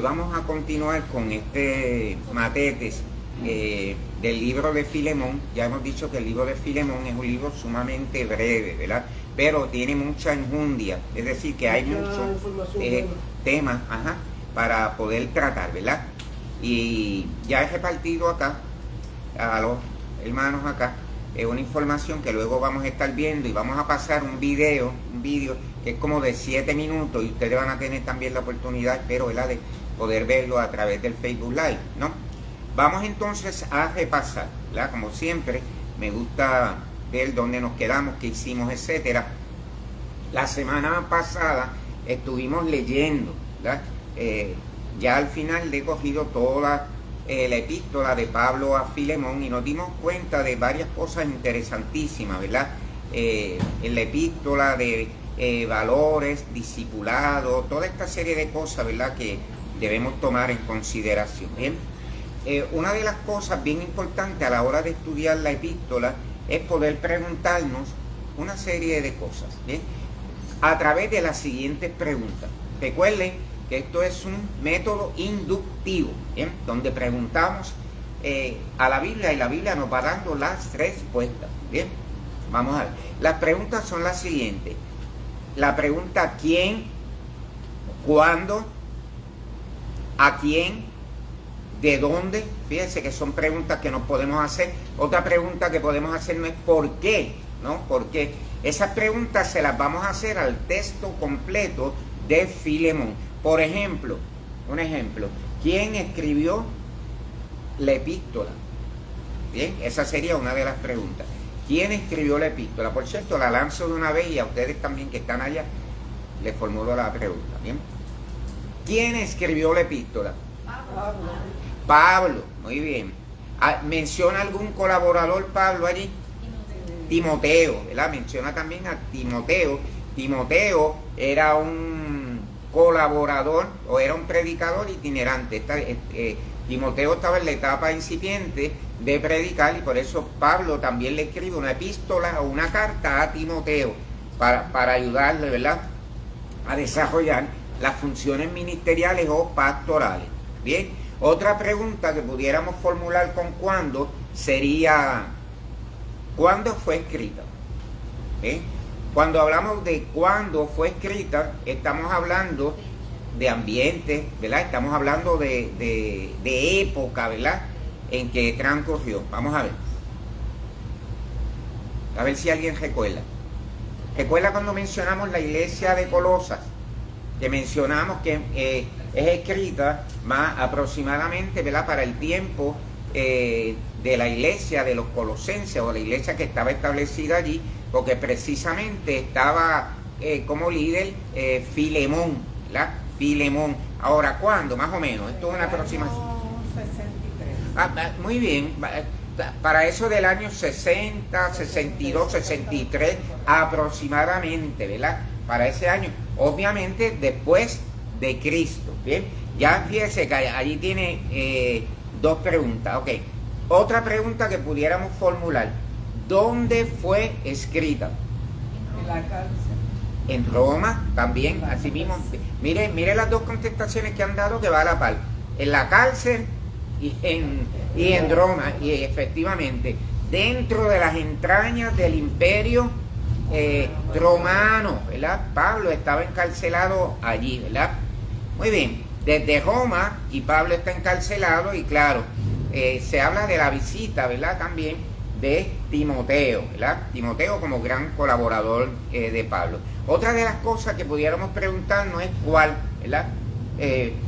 vamos a continuar con este matetes del libro de Filemón. Ya hemos dicho que el libro de Filemón es un libro sumamente breve, ¿verdad? Pero tiene mucha enjundia, es decir, que hay muchos temas para poder tratar, ¿verdad? Y ya he repartido acá a los hermanos acá una información que luego vamos a estar viendo, y vamos a pasar un vídeo que es como de 7 minutos, y ustedes van a tener también la oportunidad, espero, ¿verdad?, de poder verlo a través del Facebook Live, ¿no? Vamos entonces a repasar, ¿verdad? Como siempre, me gusta ver dónde nos quedamos, qué hicimos, etcétera. La semana pasada estuvimos leyendo, ¿verdad? Ya al final le he cogido toda la epístola de Pablo a Filemón, y nos dimos cuenta de varias cosas interesantísimas, ¿verdad? En la epístola de valores, discipulado, toda esta serie de cosas, ¿verdad?, que debemos tomar en consideración. Bien, una de las cosas bien importantes a la hora de estudiar la epístola es poder preguntarnos una serie de cosas, ¿bien?, a través de las siguientes preguntas. Recuerden que esto es un método inductivo, ¿bien?, donde preguntamos a la Biblia, y la Biblia nos va dando las respuestas. Bien, vamos a ver. Las preguntas son las siguientes. La pregunta ¿quién?, ¿cuándo?, ¿a quién?, ¿de dónde? Fíjense que son preguntas que nos podemos hacer. Otra pregunta que podemos hacer no es ¿por qué?, ¿no? ¿Por qué? Esas preguntas se las vamos a hacer al texto completo de Filemón. Por ejemplo, un ejemplo, ¿quién escribió la epístola? Bien, esa sería una de las preguntas. ¿Quién escribió la epístola? Por cierto, la lanzo de una vez, y a ustedes también que están allá, les formulo la pregunta. Bien, ¿quién escribió la epístola? Pablo, muy bien. ¿Menciona algún colaborador Pablo allí? Timoteo, ¿verdad? Menciona también a Timoteo. Timoteo era un colaborador, o era un predicador itinerante. Timoteo estaba en la etapa incipiente de predicar, y por eso Pablo también le escribe una epístola o una carta a Timoteo para ayudarle, ¿verdad?, a desarrollar las funciones ministeriales o pastorales. Bien, otra pregunta que pudiéramos formular con cuándo sería ¿cuándo fue escrita? Cuando hablamos de cuándo fue escrita, estamos hablando de ambiente, ¿verdad? Estamos hablando de época, ¿verdad?, en que transcurrió. Vamos a ver si alguien recuerda. ¿Recuerda cuando mencionamos la iglesia de Colosas? Que mencionamos que es escrita más aproximadamente, ¿verdad?, para el tiempo de la iglesia de los colosenses, o la iglesia que estaba establecida allí, porque precisamente estaba como líder Filemón, ¿verdad? Filemón. Ahora, ¿cuándo? Más o menos. Esto es una aproximación. 63. Muy bien. Para eso del año 60, 62, 63 aproximadamente, ¿verdad? Para ese año. Obviamente después de Cristo. Bien. Ya fíjese que allí tiene dos preguntas. Ok. Otra pregunta que pudiéramos formular. ¿Dónde fue escrita? En la cárcel. En Roma también, así mismo. Mire las dos contestaciones que han dado, que va a la par. En la cárcel y en Roma. Y efectivamente, dentro de las entrañas del imperio romano, ¿verdad? Pablo estaba encarcelado allí, ¿verdad? Muy bien, desde Roma, y Pablo está encarcelado, y claro, se habla de la visita, ¿verdad?, también de Timoteo, ¿verdad? Timoteo como gran colaborador de Pablo. Otra de las cosas que pudiéramos preguntarnos es cuál, ¿verdad?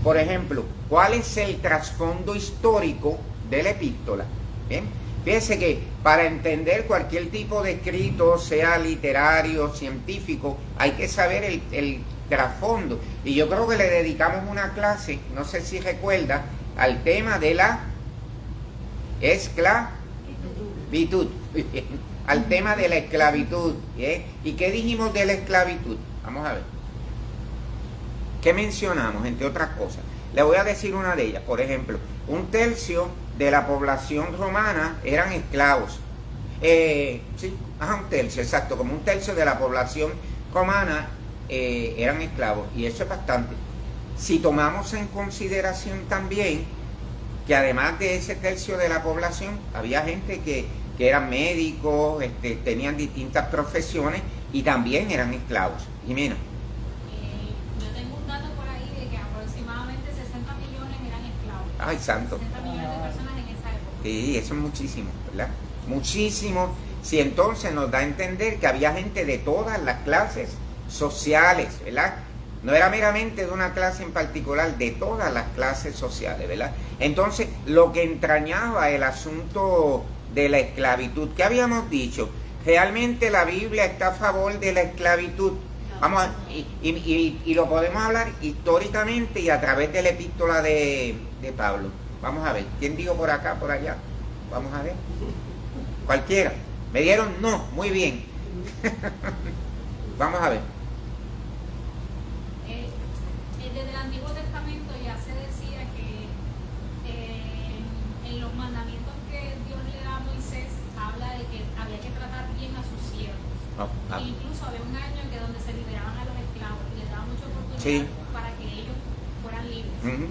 Por ejemplo, ¿cuál es el trasfondo histórico de la epístola? Bien, fíjense que para entender cualquier tipo de escrito, sea literario, científico, hay que saber el trasfondo. Y yo creo que le dedicamos una clase, no sé si recuerda, al tema de la esclavitud, al tema de la esclavitud. ¿Y qué dijimos de la esclavitud? Vamos a ver. ¿Qué mencionamos, entre otras cosas? Le voy a decir una de ellas. Por ejemplo, 1/3 de la población romana eran esclavos. Sí, 1/3, exacto, como 1/3 de la población romana eran esclavos, y eso es bastante. si tomamos en consideración también que además de ese tercio de la población, había gente que eran médicos, tenían distintas profesiones y también eran esclavos. Jimena. Yo tengo un dato por ahí de que aproximadamente 60 millones eran esclavos. Ay, santo. 60 millones de personas en esa época. Sí, eso es muchísimo, ¿verdad? Muchísimo. Si entonces nos da a entender que había gente de todas las clases sociales, ¿verdad? No era meramente de una clase en particular, de todas las clases sociales, ¿verdad? Entonces, lo que entrañaba el asunto de la esclavitud, ¿qué habíamos dicho? Realmente la Biblia está a favor de la esclavitud. Vamos a, y lo podemos hablar históricamente y a través de la epístola de Pablo. Vamos a ver, ¿quién dijo por acá, por allá? Vamos a ver. Cualquiera. ¿Me dieron? No, muy bien. Vamos a ver. Desde el Antiguo Testamento ya se decía que en los mandamientos que Dios le da a Moisés habla de que había que tratar bien a sus siervos. Incluso había un año que donde se liberaban a los esclavos y les daba mucha oportunidad para que ellos fueran libres.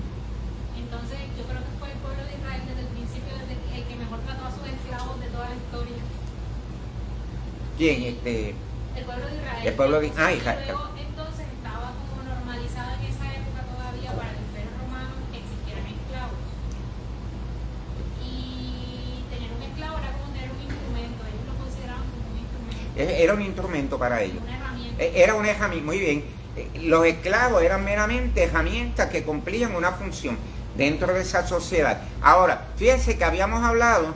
Entonces yo creo que fue el pueblo de Israel desde el principio el que mejor trató a sus esclavos de toda la historia. ¿Quién? El pueblo de Israel. El pueblo de Israel. Luego entonces estaba como normalizada en esa época todavía para el Imperio Romano que existieran esclavos. Y tener un esclavo era como tener un instrumento, ellos lo consideraban como un instrumento. Era un instrumento para ellos. Una herramienta. Era una herramienta, muy bien. Los esclavos eran meramente herramientas que cumplían una función dentro de esa sociedad. Ahora, fíjense que habíamos hablado,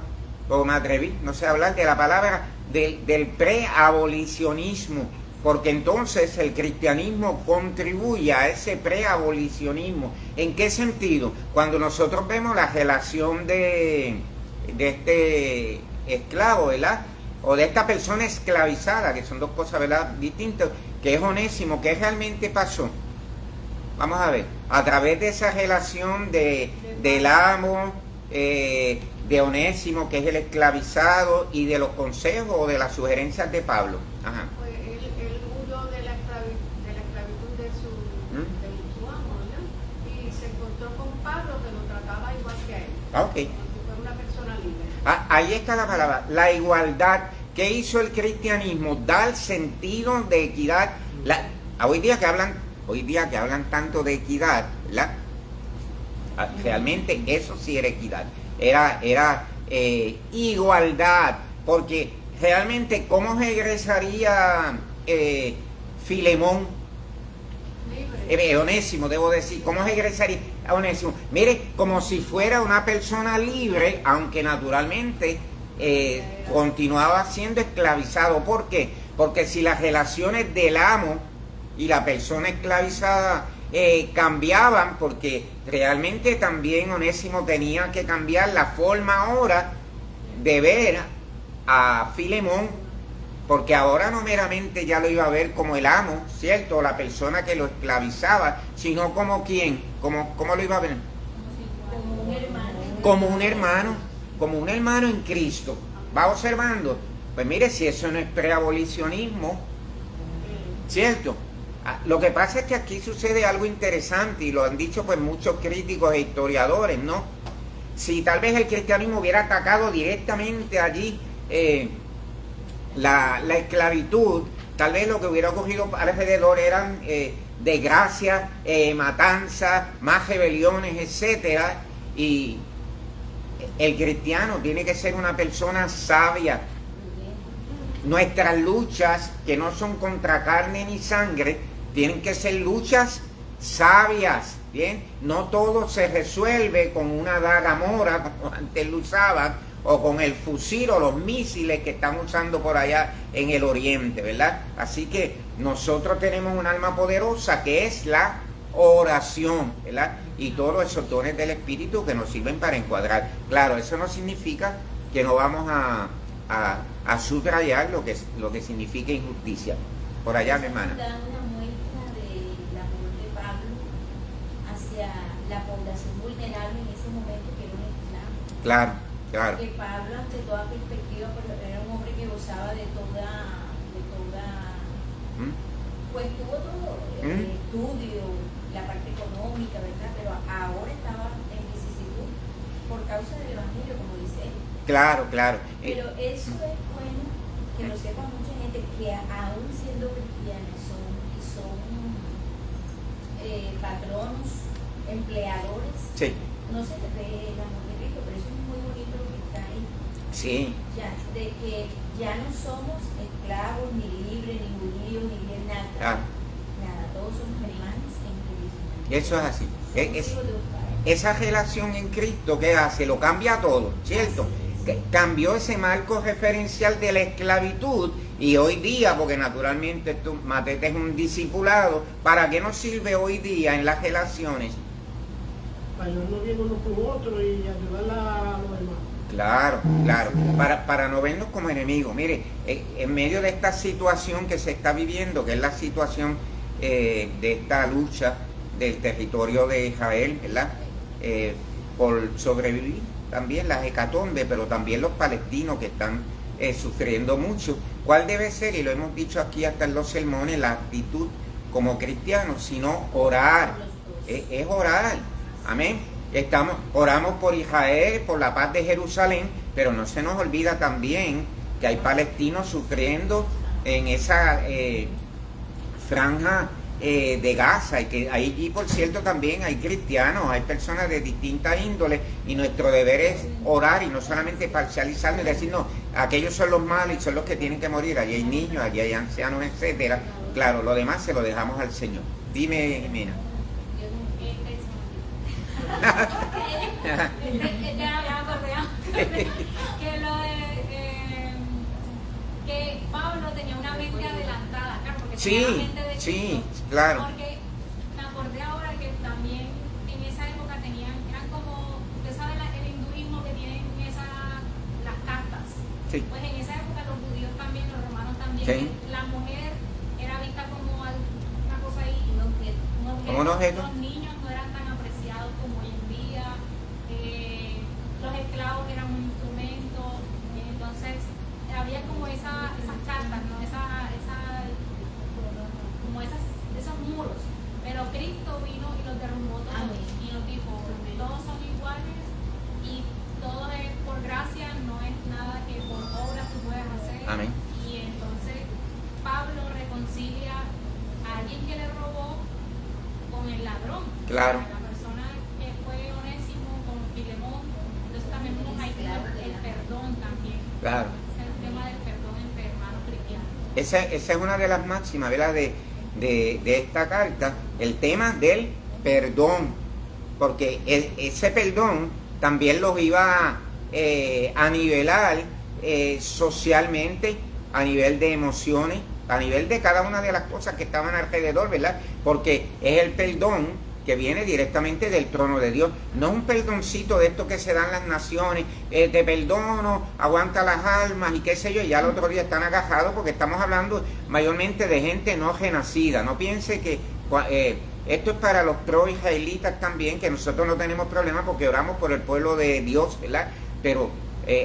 o me atreví, no sé, hablar de la palabra del preabolicionismo, porque entonces el cristianismo contribuye a ese preabolicionismo. ¿En qué sentido? Cuando nosotros vemos la relación de este esclavo, ¿verdad? O de esta persona esclavizada, que son dos cosas, ¿verdad?, distintas, que es Onésimo, ¿qué realmente pasó? Vamos a ver, a través de esa relación del amo, de Onésimo, que es el esclavizado, y de los consejos o de las sugerencias de Pablo. Ajá. Pues él huyó de la esclavitud de su amo, ¿no? Y se encontró con Pablo, que lo trataba igual que a él. Ok. Como si fuera una persona libre. Ahí está la palabra, la igualdad. ¿Qué hizo el cristianismo? Dar sentido de equidad. Hoy día que hablan tanto de equidad, ¿verdad? Realmente eso sí era equidad. Era igualdad, porque realmente ¿cómo regresaría Filemón? Onésimo, debo decir, ¿cómo regresaría a Onésimo? Mire, como si fuera una persona libre, aunque naturalmente continuaba siendo esclavizado. ¿Por qué? Porque si las relaciones del amo y la persona esclavizada cambiaban, porque realmente también Onésimo tenía que cambiar la forma ahora de ver a Filemón, porque ahora no meramente ya lo iba a ver como el amo, ¿cierto? La persona que lo esclavizaba, sino como quién, ¿cómo lo iba a ver? Como un hermano. Como un hermano en Cristo. ¿Va observando? Pues mire, si eso no es preabolicionismo, ¿cierto? Lo que pasa es que aquí sucede algo interesante, y lo han dicho pues muchos críticos e historiadores, ¿no? Si tal vez el cristianismo hubiera atacado directamente allí la esclavitud, tal vez lo que hubiera ocurrido alrededor eran desgracias, matanzas, más rebeliones, etcétera. Y el cristiano tiene que ser una persona sabia. Nuestras luchas, que no son contra carne ni sangre, tienen que ser luchas sabias, ¿bien? No todo se resuelve con una daga mora, como antes lo usaban, o con el fusil o los misiles que están usando por allá en el oriente, ¿verdad? Así que nosotros tenemos un arma poderosa que es la oración, ¿verdad? Y todos esos dones del Espíritu que nos sirven para encuadrar. Claro, eso no significa que no vamos a subrayar lo que significa injusticia. Por allá, mi hermana. Da una muestra del amor de Pablo hacia la población vulnerable en ese momento, que era un esclavo. Claro, claro. Que Pablo, ante toda perspectiva, pues, era un hombre que gozaba de toda pues tuvo todo, estudio, la parte económica, ¿verdad? Pero ahora estaba en vicisitud por causa del Evangelio, como dice él. Claro, claro. Pero eso es bueno que lo sepa mucha gente, que aún siendo cristianos son patronos, empleadores, Sí, no se le ve el amor de Cristo, pero eso es muy bonito lo que está ahí. sí, Ya, de que ya no somos esclavos, ni libres, ni judíos, ni de nada. claro. Nada, todos somos hermanos en Cristo. Eso es así. Somos hijos de un Padre. Esa relación en Cristo, ¿qué hace? Lo cambia todo, ¿cierto? Que cambió ese marco referencial de la esclavitud y hoy día, porque naturalmente Matete es un discipulado, ¿para qué nos sirve hoy día en las relaciones? Para no bien uno con otro y ayudar a los demás. Claro, claro, para no vernos como enemigos. Mire, en medio de esta situación que se está viviendo, que es la situación de esta lucha del territorio de Israel, ¿verdad? Por sobrevivir también las hecatombes, pero también los palestinos que están sufriendo mucho. ¿Cuál debe ser? Y lo hemos dicho aquí hasta en los sermones, la actitud como cristianos, sino orar. Es orar. Amén. Oramos por Israel, por la paz de Jerusalén, pero no se nos olvida también que hay palestinos sufriendo en esa franja de Gaza, y que allí, por cierto, también hay cristianos, hay personas de distintas índoles, y nuestro deber es orar y no solamente parcializarnos y decir, no, aquellos son los malos y son los que tienen que morir, allí hay niños, allí hay ancianos, etcétera. Claro, lo demás se lo dejamos al Señor. Dime, Mina. Ya me acordé que Pablo tenía una mente adelantada, claro, porque Sí, tenía la mente de sí, Cristo. claro. Porque me acordé ahora que también en esa época eran como, usted sabe el hinduismo que tienen las castas. Sí. Pues en esa época los judíos también, los romanos también, Sí. la mujer era vista como una cosa ahí, un objeto. Como un objeto. Los niños no eran tan apreciados como hoy en día, los esclavos eran un instrumento, entonces había como esas cartas, ¿no? Como esos muros, pero Cristo vino y los derrumbó todos. Amén. Y nos dijo, todos son iguales y todo es por gracia, no es nada que por obras tú puedas hacer. Amén. Y entonces Pablo reconcilia a alguien que le robó con el ladrón. Claro. O sea, la persona que fue Onésimo con Filemón. Entonces también vemos ahí el perdón también. Claro. Es el tema del perdón entre hermanos cristianos. Esa es una de las máximas, ¿verdad? De esta carta, el tema del perdón, porque ese perdón también los iba a nivelar socialmente, a nivel de emociones, a nivel de cada una de las cosas que estaban alrededor, ¿verdad? Porque es el perdón que viene directamente del trono de Dios, no un perdoncito de estos que se dan las naciones, te perdono, aguanta las almas y qué sé yo, y ya el otro día están agajados, porque estamos hablando mayormente de gente no renacida. No piense que esto es para los pro-israelitas también, que nosotros no tenemos problema porque oramos por el pueblo de Dios, ¿verdad? Pero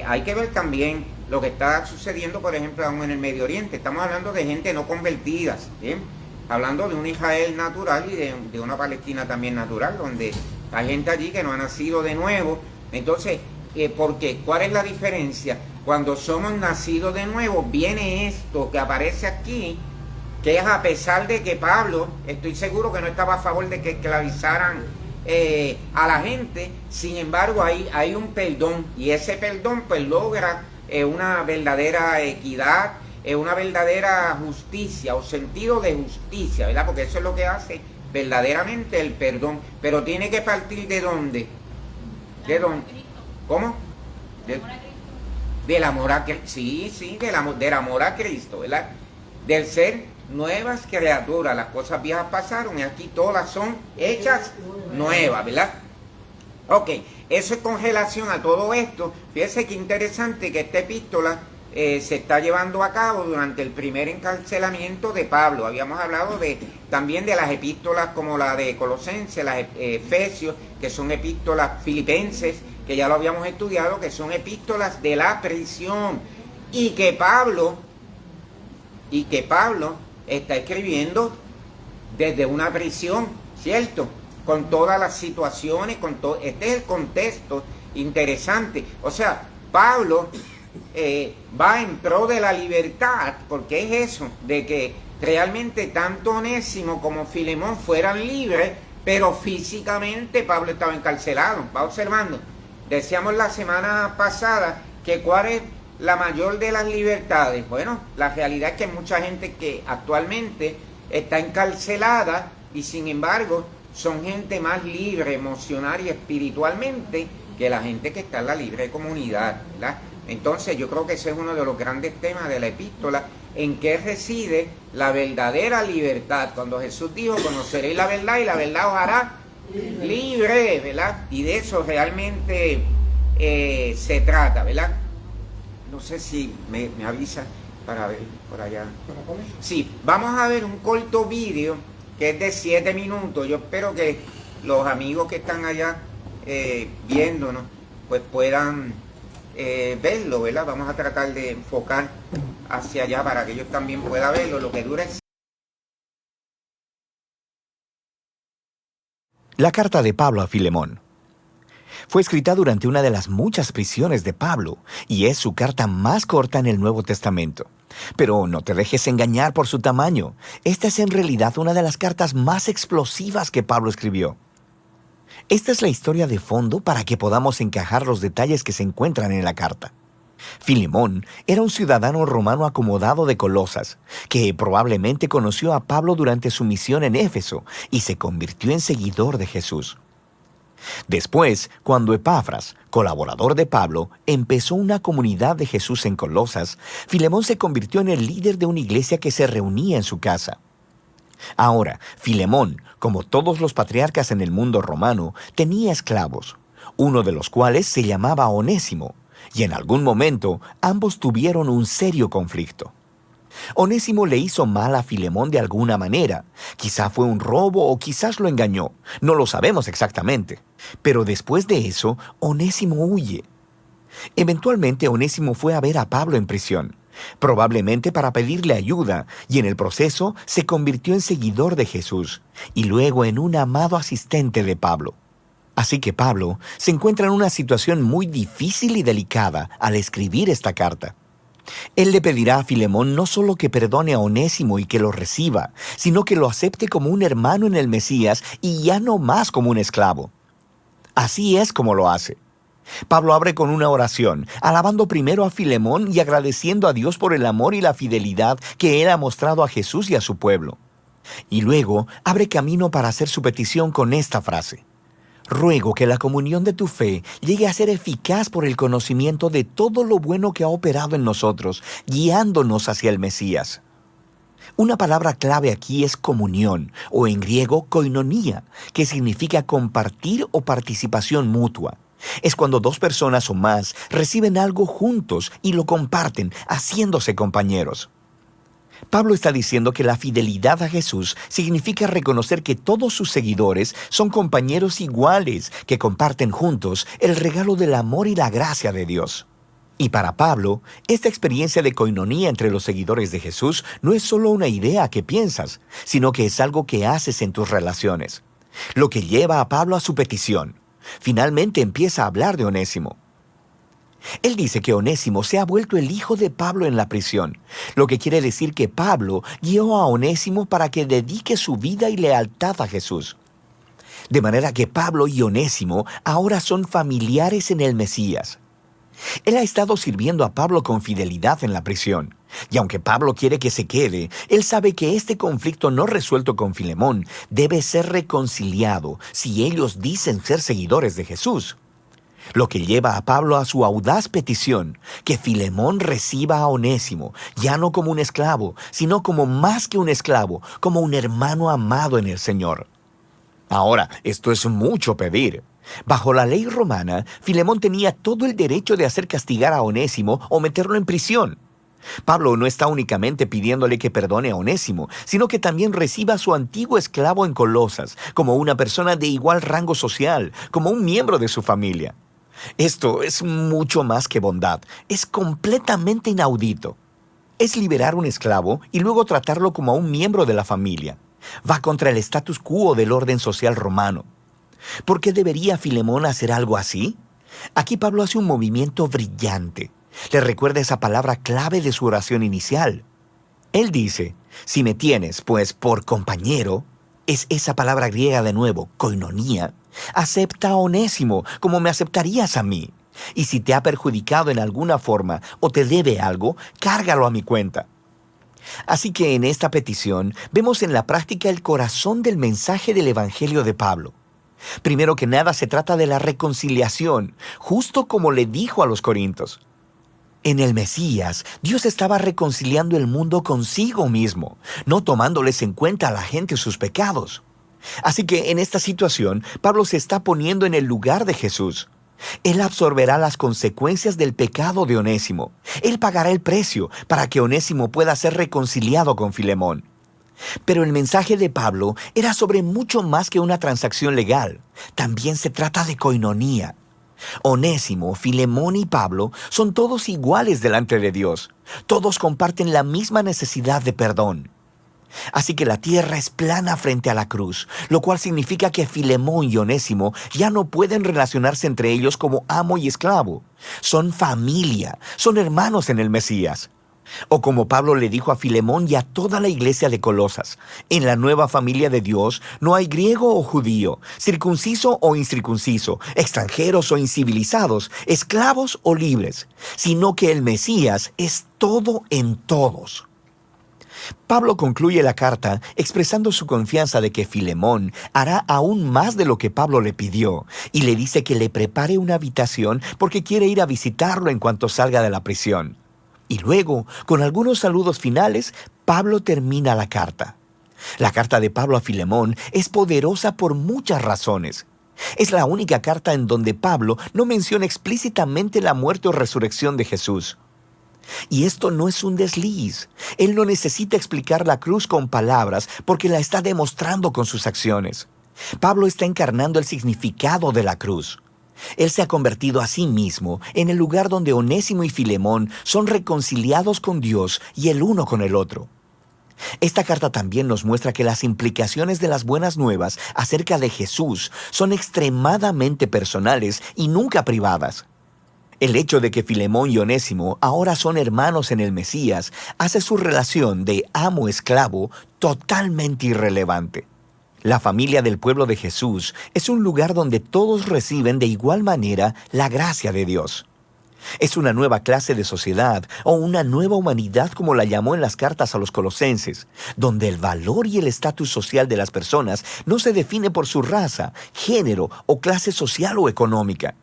hay que ver también lo que está sucediendo, por ejemplo, aún en el Medio Oriente. Estamos hablando de gente no convertidas, ¿bien? Hablando de un Israel natural y de una Palestina también natural, donde hay gente allí que no ha nacido de nuevo. Entonces, ¿por qué? ¿Cuál es la diferencia? Cuando somos nacidos de nuevo, viene esto que aparece aquí, que es a pesar de que Pablo, estoy seguro que no estaba a favor de que esclavizaran a la gente, sin embargo hay un perdón, y ese perdón pues logra una verdadera equidad, una verdadera justicia o sentido de justicia, ¿verdad? Porque eso es lo que hace verdaderamente el perdón, pero tiene que partir ¿de dónde? ¿De dónde? ¿Cómo? Del amor a Cristo. Sí, del amor a Cristo, ¿verdad? Del ser nuevas criaturas, las cosas viejas pasaron y aquí todas son hechas nuevas, ¿verdad? Ok, eso es con relación a todo esto. Fíjense qué interesante que esta epístola se está llevando a cabo durante el primer encarcelamiento de Pablo. Habíamos hablado también de las epístolas como la de Colosenses, las Efesios, que son epístolas filipenses, que ya lo habíamos estudiado, que son epístolas de la prisión, y que Pablo está escribiendo desde una prisión, ¿cierto? Con todas las situaciones, este es el contexto interesante. O sea, Pablo va en pro de la libertad, porque es eso, de que realmente tanto Onésimo como Filemón fueran libres, pero físicamente Pablo estaba encarcelado. Va observando. Decíamos la semana pasada que cuál es la mayor de las libertades. Bueno, la realidad es que hay mucha gente que actualmente está encarcelada y sin embargo son gente más libre emocional y espiritualmente que la gente que está en la libre comunidad, ¿verdad? Entonces yo creo que ese es uno de los grandes temas de la epístola, en que reside la verdadera libertad. Cuando Jesús dijo, conoceréis la verdad y la verdad os hará libre, ¿verdad? Y de eso realmente se trata, ¿verdad? No sé si me avisa para ver por allá. Sí, vamos a ver un corto vídeo que es de 7 minutos. Yo espero que los amigos que están allá viéndonos pues puedan verlo, ¿verdad? Vamos a tratar de enfocar hacia allá para que ellos también puedan verlo. Lo que dura es... La carta de Pablo a Filemón. Fue escrita durante una de las muchas prisiones de Pablo y es su carta más corta en el Nuevo Testamento. Pero no te dejes engañar por su tamaño. Esta es en realidad una de las cartas más explosivas que Pablo escribió. Esta es la historia de fondo para que podamos encajar los detalles que se encuentran en la carta. Filemón era un ciudadano romano acomodado de Colosas, que probablemente conoció a Pablo durante su misión en Éfeso y se convirtió en seguidor de Jesús. Después, cuando Epafras, colaborador de Pablo, empezó una comunidad de Jesús en Colosas, Filemón se convirtió en el líder de una iglesia que se reunía en su casa. Ahora, Filemón, como todos los patriarcas en el mundo romano, tenía esclavos, uno de los cuales se llamaba Onésimo, y en algún momento ambos tuvieron un serio conflicto. Onésimo le hizo mal a Filemón de alguna manera. Quizá fue un robo o quizás lo engañó. No lo sabemos exactamente. Pero después de eso, Onésimo huye. Eventualmente, Onésimo fue a ver a Pablo en prisión, probablemente para pedirle ayuda, y en el proceso se convirtió en seguidor de Jesús y luego en un amado asistente de Pablo. Así que Pablo se encuentra en una situación muy difícil y delicada al escribir esta carta. Él le pedirá a Filemón no solo que perdone a Onésimo y que lo reciba, sino que lo acepte como un hermano en el Mesías y ya no más como un esclavo. Así es como lo hace. Pablo abre con una oración, alabando primero a Filemón y agradeciendo a Dios por el amor y la fidelidad que él ha mostrado a Jesús y a su pueblo. Y luego abre camino para hacer su petición con esta frase: ruego que la comunión de tu fe llegue a ser eficaz por el conocimiento de todo lo bueno que ha operado en nosotros, guiándonos hacia el Mesías. Una palabra clave aquí es comunión, o en griego koinonía, que significa compartir o participación mutua. Es cuando dos personas o más reciben algo juntos y lo comparten, haciéndose compañeros. Pablo está diciendo que la fidelidad a Jesús significa reconocer que todos sus seguidores son compañeros iguales que comparten juntos el regalo del amor y la gracia de Dios. Y para Pablo, esta experiencia de coinonía entre los seguidores de Jesús no es solo una idea que piensas, sino que es algo que haces en tus relaciones. Lo que lleva a Pablo a su petición. Finalmente empieza a hablar de Onésimo. Él dice que Onésimo se ha vuelto el hijo de Pablo en la prisión, lo que quiere decir que Pablo guió a Onésimo para que dedique su vida y lealtad a Jesús. De manera que Pablo y Onésimo ahora son familiares en el Mesías. Él ha estado sirviendo a Pablo con fidelidad en la prisión, y aunque Pablo quiere que se quede, él sabe que este conflicto no resuelto con Filemón debe ser reconciliado si ellos dicen ser seguidores de Jesús. Lo que lleva a Pablo a su audaz petición, que Filemón reciba a Onésimo, ya no como un esclavo, sino como más que un esclavo, como un hermano amado en el Señor. Ahora, esto es mucho pedir. Bajo la ley romana, Filemón tenía todo el derecho de hacer castigar a Onésimo o meterlo en prisión. Pablo no está únicamente pidiéndole que perdone a Onésimo, sino que también reciba a su antiguo esclavo en Colosas, como una persona de igual rango social, como un miembro de su familia. Esto es mucho más que bondad, es completamente inaudito. Es liberar un esclavo y luego tratarlo como a un miembro de la familia. Va contra el status quo del orden social romano. ¿Por qué debería Filemón hacer algo así? Aquí Pablo hace un movimiento brillante. Le recuerda esa palabra clave de su oración inicial. Él dice, si me tienes, pues, por compañero, es esa palabra griega de nuevo, koinonía, acepta a Onésimo como me aceptarías a mí. Y si te ha perjudicado en alguna forma o te debe algo, cárgalo a mi cuenta. Así que en esta petición vemos en la práctica el corazón del mensaje del Evangelio de Pablo. Primero que nada se trata de la reconciliación, justo como le dijo a los corintios. En el Mesías, Dios estaba reconciliando el mundo consigo mismo, no tomándoles en cuenta a la gente sus pecados. Así que en esta situación, Pablo se está poniendo en el lugar de Jesús. Él absorberá las consecuencias del pecado de Onésimo. Él pagará el precio para que Onésimo pueda ser reconciliado con Filemón. Pero el mensaje de Pablo era sobre mucho más que una transacción legal. También se trata de koinonía. Onésimo, Filemón y Pablo son todos iguales delante de Dios. Todos comparten la misma necesidad de perdón. Así que la tierra es plana frente a la cruz, lo cual significa que Filemón y Onésimo ya no pueden relacionarse entre ellos como amo y esclavo. Son familia, son hermanos en el Mesías. O como Pablo le dijo a Filemón y a toda la iglesia de Colosas, en la nueva familia de Dios no hay griego o judío, circunciso o incircunciso, extranjeros o incivilizados, esclavos o libres, sino que el Mesías es todo en todos. Pablo concluye la carta expresando su confianza de que Filemón hará aún más de lo que Pablo le pidió y le dice que le prepare una habitación porque quiere ir a visitarlo en cuanto salga de la prisión. Y luego, con algunos saludos finales, Pablo termina la carta. La carta de Pablo a Filemón es poderosa por muchas razones. Es la única carta en donde Pablo no menciona explícitamente la muerte o resurrección de Jesús. Y esto no es un desliz. Él no necesita explicar la cruz con palabras porque la está demostrando con sus acciones. Pablo está encarnando el significado de la cruz. Él se ha convertido a sí mismo en el lugar donde Onésimo y Filemón son reconciliados con Dios y el uno con el otro. Esta carta también nos muestra que las implicaciones de las buenas nuevas acerca de Jesús son extremadamente personales y nunca privadas. El hecho de que Filemón y Onésimo ahora son hermanos en el Mesías hace su relación de amo-esclavo totalmente irrelevante. La familia del pueblo de Jesús es un lugar donde todos reciben de igual manera la gracia de Dios. Es una nueva clase de sociedad o una nueva humanidad como la llamó en las cartas a los colosenses, donde el valor y el estatus social de las personas no se define por su raza, género o clase social o económica.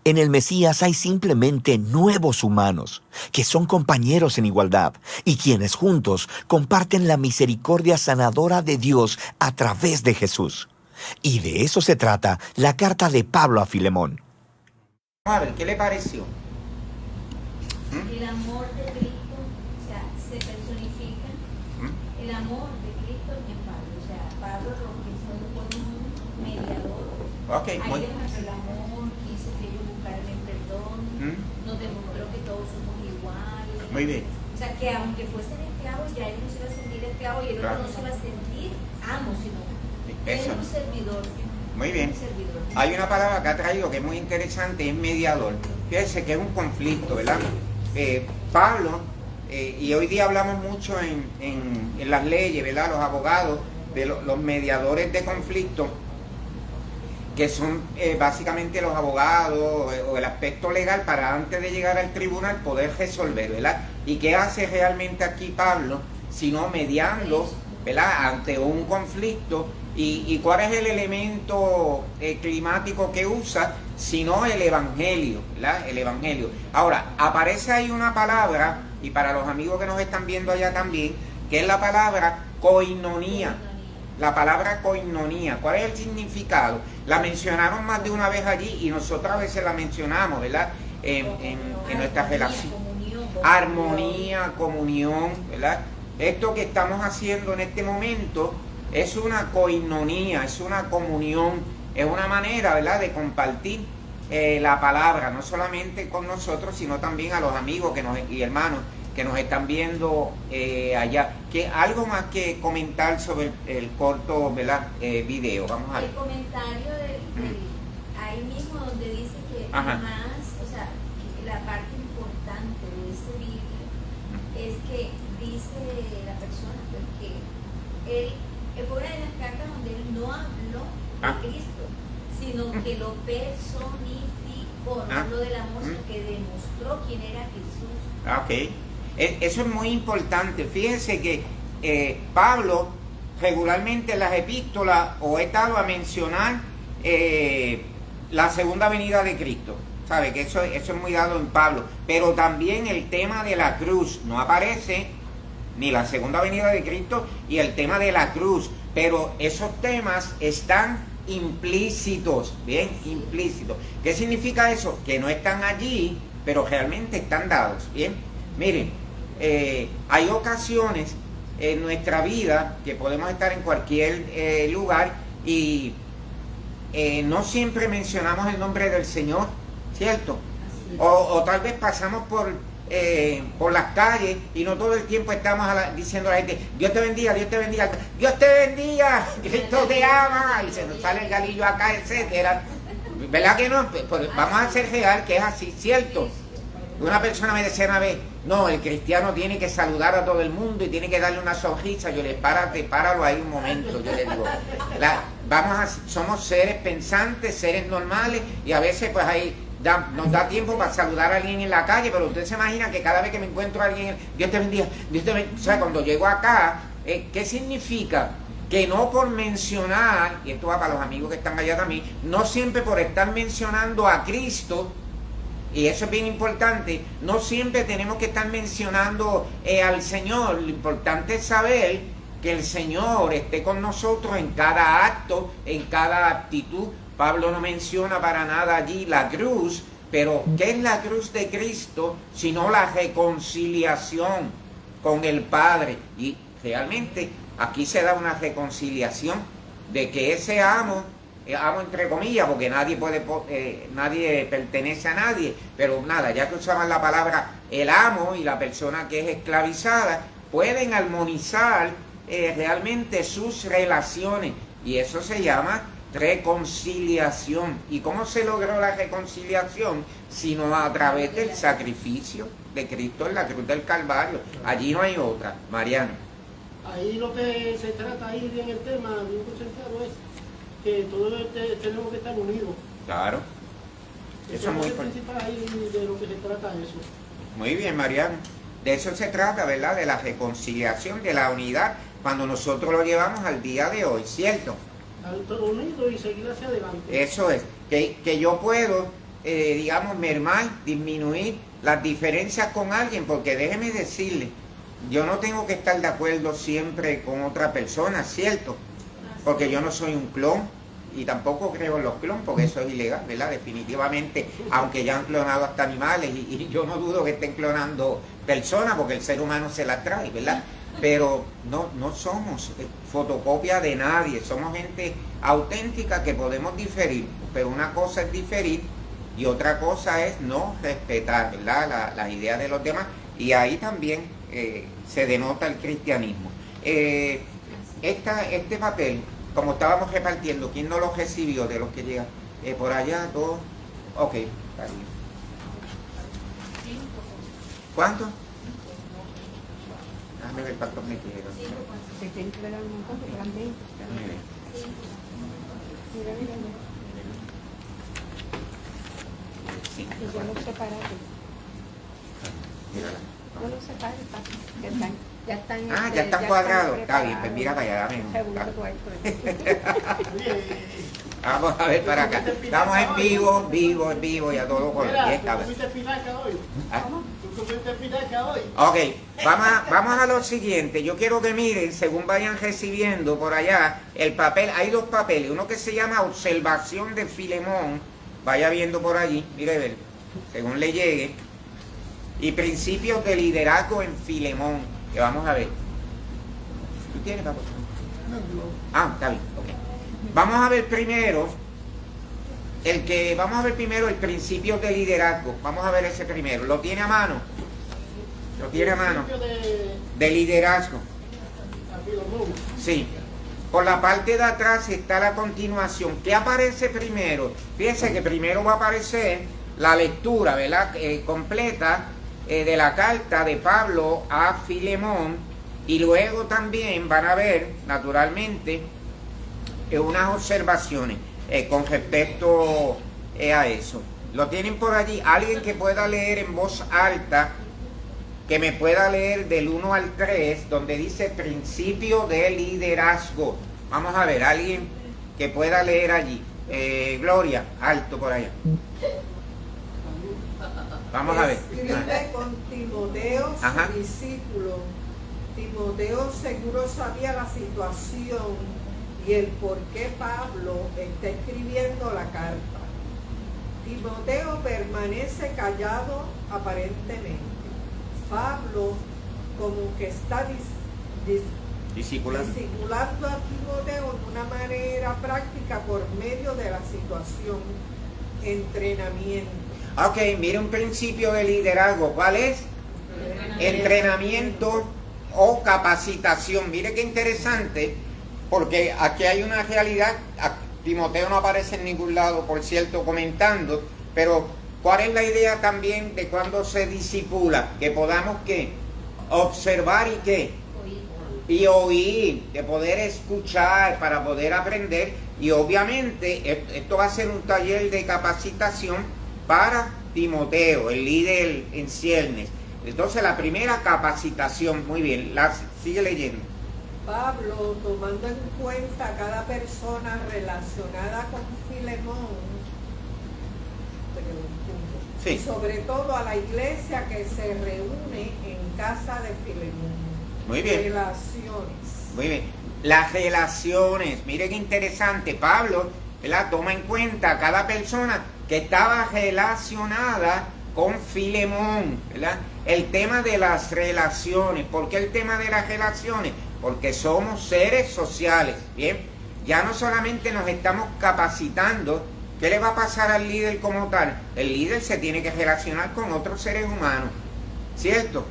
En el Mesías hay simplemente nuevos humanos, que son compañeros en igualdad y quienes juntos comparten la misericordia sanadora de Dios a través de Jesús. Y de eso se trata la carta de Pablo a Filemón. A ver, ¿qué le pareció? El amor de Cristo, o sea, se personifica el amor de Cristo en Pablo. O sea, Pablo lo que fue un mediador. Ok, muy bien. El amor, quiso que ellos buscaran el perdón, nos demostró que todos somos iguales. Muy bien. O sea, que aunque fuesen esclavos, ya él no se iba a sentir esclavo y el otro no se iba a sentir amo, sino él es un servidor. Muy bien. Hay una palabra que ha traído que es muy interesante, es mediador. Fíjense que es un conflicto, ¿verdad? Pablo, y hoy día hablamos mucho en las leyes, ¿verdad? Los abogados, de los mediadores de conflicto, que son básicamente los abogados o el aspecto legal para antes de llegar al tribunal poder resolver, ¿verdad? ¿Y qué hace realmente aquí Pablo? Sino mediando, ¿verdad? Ante un conflicto. ¿Y cuál es el elemento climático que usa? Sino el Evangelio, ¿verdad? El Evangelio. Ahora, aparece ahí una palabra, y para los amigos que nos están viendo allá también, que es la palabra koinonía. La palabra koinonía. ¿Cuál es el significado? La mencionaron más de una vez allí y nosotros a veces la mencionamos, ¿verdad? En nuestra relación. Armonía, comunión, ¿verdad? Esto que estamos haciendo en este momento es una koinonía, es una comunión, es una manera, ¿verdad?, de compartir la palabra, no solamente con nosotros, sino también a los amigos y hermanos que nos están viendo allá. ¿Algo más que comentar sobre el corto, ¿verdad? Video? Vamos a ver. El comentario ahí mismo donde dice que más, o sea, que la parte importante de ese vídeo es que dice la persona pues, que él fue una de las cartas donde él no habló de Cristo, sino que lo personificó, no habló del amor, sino que demostró quién era Jesús. Ok. Eso es muy importante. Fíjense que Pablo regularmente en las epístolas o he estado a mencionar la segunda venida de Cristo. ¿Sabe? Que eso es muy dado en Pablo. Pero también el tema de la cruz no aparece, ni la segunda venida de Cristo y el tema de la cruz. Pero esos temas están implícitos, bien, implícitos. ¿Qué significa eso? Que no están allí, pero realmente están dados, bien. Miren, hay ocasiones en nuestra vida que podemos estar en cualquier lugar y no siempre mencionamos el nombre del Señor, ¿cierto? O tal vez pasamos por las calles y no todo el tiempo estamos diciendo a la gente, Dios te bendiga, Dios te bendiga, Dios te bendiga, Cristo te ama, y se nos sale el galillo acá, etcétera. ¿Verdad que no? Pues vamos a ser real que es así, ¿cierto? Una persona me decía una vez, no, el cristiano tiene que saludar a todo el mundo y tiene que darle una sonrisa. Yo le páralo ahí un momento, yo le digo, somos seres pensantes, seres normales, y a veces pues ahí nos da tiempo para saludar a alguien en la calle, pero usted se imagina que cada vez que me encuentro a alguien, Dios te bendiga, Dios te bendiga. O sea, cuando llego acá, ¿qué significa? Que no por mencionar, y esto va para los amigos que están allá también, no siempre por estar mencionando a Cristo, y eso es bien importante, no siempre tenemos que estar mencionando al Señor. Lo importante es saber que el Señor esté con nosotros en cada acto, en cada actitud. Pablo no menciona para nada allí la cruz, pero ¿qué es la cruz de Cristo? Sino la reconciliación con el Padre. Y realmente aquí se da una reconciliación de que ese amo entre comillas, porque nadie pertenece a nadie, pero nada, ya que usaban la palabra el amo y la persona que es esclavizada, pueden armonizar realmente sus relaciones, y eso se llama reconciliación. ¿Y cómo se logró la reconciliación? Sino a través del sacrificio de Cristo en la cruz del Calvario. Allí no hay otra. Mariano. Ahí lo que se trata ahí bien el tema, bien concentrado, es que todos tenemos que estar unidos. Claro. Eso es muy principal ahí de lo que se trata eso. Muy bien, Mariano. De eso se trata, ¿verdad? De la reconciliación, de la unidad, cuando nosotros lo llevamos al día de hoy, ¿cierto? Estar todos unidos y seguir hacia adelante. Eso es. Que yo puedo, digamos, mermar, disminuir las diferencias con alguien, porque déjeme decirle, yo no tengo que estar de acuerdo siempre con otra persona, ¿cierto? Porque yo no soy un clon y tampoco creo en los clones, porque eso es ilegal, ¿verdad? Definitivamente, aunque ya han clonado hasta animales y yo no dudo que estén clonando personas, porque el ser humano se las trae, ¿verdad? Pero no somos fotocopia de nadie, somos gente auténtica que podemos diferir, pero una cosa es diferir y otra cosa es no respetar, ¿verdad? Las ideas de los demás, y ahí también se denota el cristianismo. Este papel, como estábamos repartiendo, ¿quién no lo recibió de los que llegan? Por allá, todos. Ok, está bien. ¿Cuánto? Déjame ver cuántos me quedan. Se tienen que ver un montón, que eran 20. Mira. Sí. Y yo los separé. Mírala. Yo los separé, ya están. Ya están cuadrados. Está bien, pues mira para allá, dame. Vamos a ver para acá. Estamos en vivo y a todo color. Mira, ¿tú fuiste finaca hoy? ¿Cómo? ¿Tú fuiste finaca hoy? Ok, vamos a lo siguiente. Yo quiero que miren, según vayan recibiendo por allá, el papel. Hay dos papeles, uno que se llama Observación de Filemón. Vaya viendo por allí, mire, ver, según le llegue. Y Principios de Liderazgo en Filemón, que vamos a ver. ¿Tú tienes, papá? Está bien, ok. Vamos a ver primero el Principios de Liderazgo. Vamos a ver ese primero. ¿Lo tiene a mano? ¿Lo tiene a mano? Principio De liderazgo. a Filemón. Sí. Por la parte de atrás está la continuación. ¿Qué aparece primero? Fíjense que primero va a aparecer la lectura, ¿verdad? Completa de la carta de Pablo a Filemón, y luego también van a ver, naturalmente, unas observaciones con respecto a eso. Lo tienen por allí. Alguien que pueda leer en voz alta, que me pueda leer del 1 al 3, donde dice principio de liderazgo. Vamos a ver, alguien que pueda leer allí. Gloria, alto por allá. Vamos a ver. Escribe con Timoteo, Ajá. su discípulo. Timoteo seguro sabía la situación y el por qué Pablo está escribiendo la carta. Timoteo permanece callado aparentemente. Pablo como que está Discípulos. discipulando a Timoteo de una manera práctica por medio de la situación, entrenamiento. Ok, mire un principio de liderazgo. ¿Cuál es? Entrenamiento o capacitación. Mire qué interesante, porque aquí hay una realidad. Timoteo no aparece en ningún lado, por cierto, comentando, pero ¿cuál es la idea también de cuando se discipula? Que podamos, ¿qué? Observar y ¿qué? Y oír, de poder escuchar para poder aprender. Y obviamente esto va a ser un taller de capacitación para Timoteo, el líder en ciernes. Entonces la primera capacitación, muy bien, sigue leyendo. Pablo, tomando en cuenta a cada persona relacionada con Filemón, Sí. y sobre todo a la iglesia que se reúne en casa de Filemón. Muy bien. Relaciones. Muy bien. Las relaciones, mire qué interesante. Pablo, ¿verdad?, toma en cuenta a cada persona que estaba relacionada con Filemón, ¿verdad? El tema de las relaciones. ¿Por qué el tema de las relaciones? Porque somos seres sociales, ¿bien? Ya no solamente nos estamos capacitando. ¿Qué le va a pasar al líder como tal? El líder se tiene que relacionar con otros seres humanos, ¿cierto?